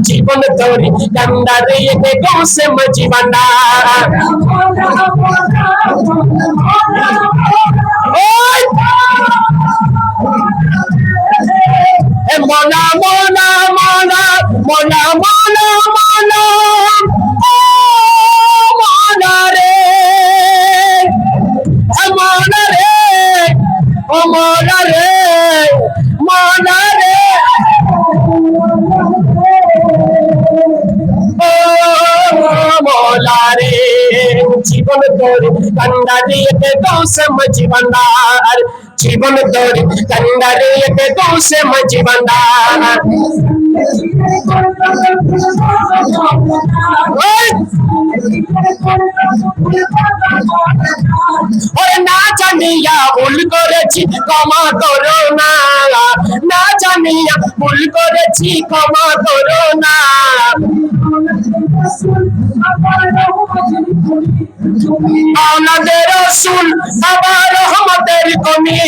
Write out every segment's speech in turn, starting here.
জীবন তোরি কান্দারে কে গৌসে মজিবানা মনা মনা মনা মনা মনা মনা ও মনা রে মনা রে ও মনা রে মনা রে ও মনা রে জীবন তোর কান্ডা দিয়ে গৌসে মজিবান্ডার জীবন তোর কান্ডা দিয়ে গৌসে মজিবান্ডার ওরে না জানিয়া ভুল করেছি ক্ষমা করো না না জানিয়া ভুল করেছি ক্ষমা করো না আমাদের রাসূল আবার রহমতের কমি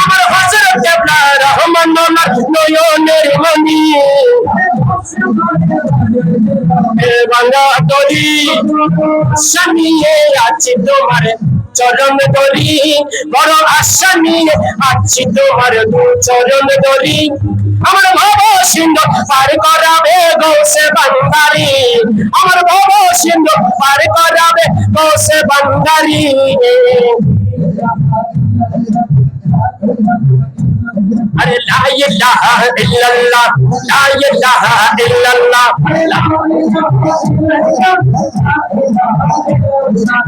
আমার হযরত কেবলা রহমান নয়নের মনি বাংলা তরি সামিয়ে আছে তোমার চরণ ধরি বড় আশা নিয়ে আছি তোমার দু চরণ ধরি আমার ভব সিন্ধু পার করাবে গৌসে বান্দারি আমার ভব সিন্ধু পার করাবে গৌসে বান্দারি अरे ला इलाहा इल्लल्लाह ला इलाहा इल्लल्लाह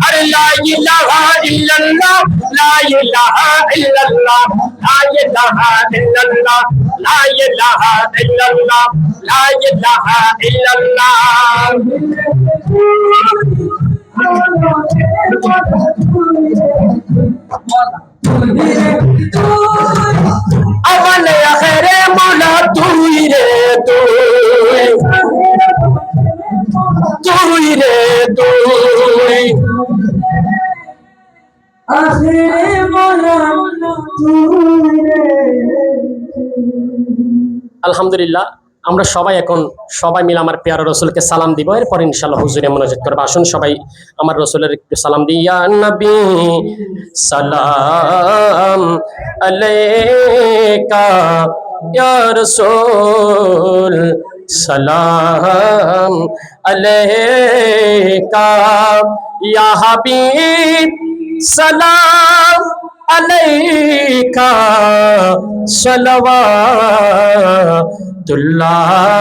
अरे ला इलाहा इल्लल्लाह ला इलाहा इल्लल्लाह ला इलाहा इल्लल्लाह ला इलाहा इल्लल्लाह ला इलाहा इल्लल्लाह अवल आखिरे मौला तू ही रे तू ही रे तू आखिरे मौला तू रे আলহামদুলিল্লাহ আমরা সবাই এখন সবাই মিলে আমার প্যারা রাসূলকে সালাম দিব এরপর ইনশাআল্লাহ হুজুরে মুনাজাত করব আসুন সবাই আমার রাসূলের একটু সালাম দিই ইয়া নবী সালাম আলাইকা ইয়া রাসূল সালাম আলাইকা ইয়া হাবিব সালাম আলাইকা সালাওয়াতুল্লাহ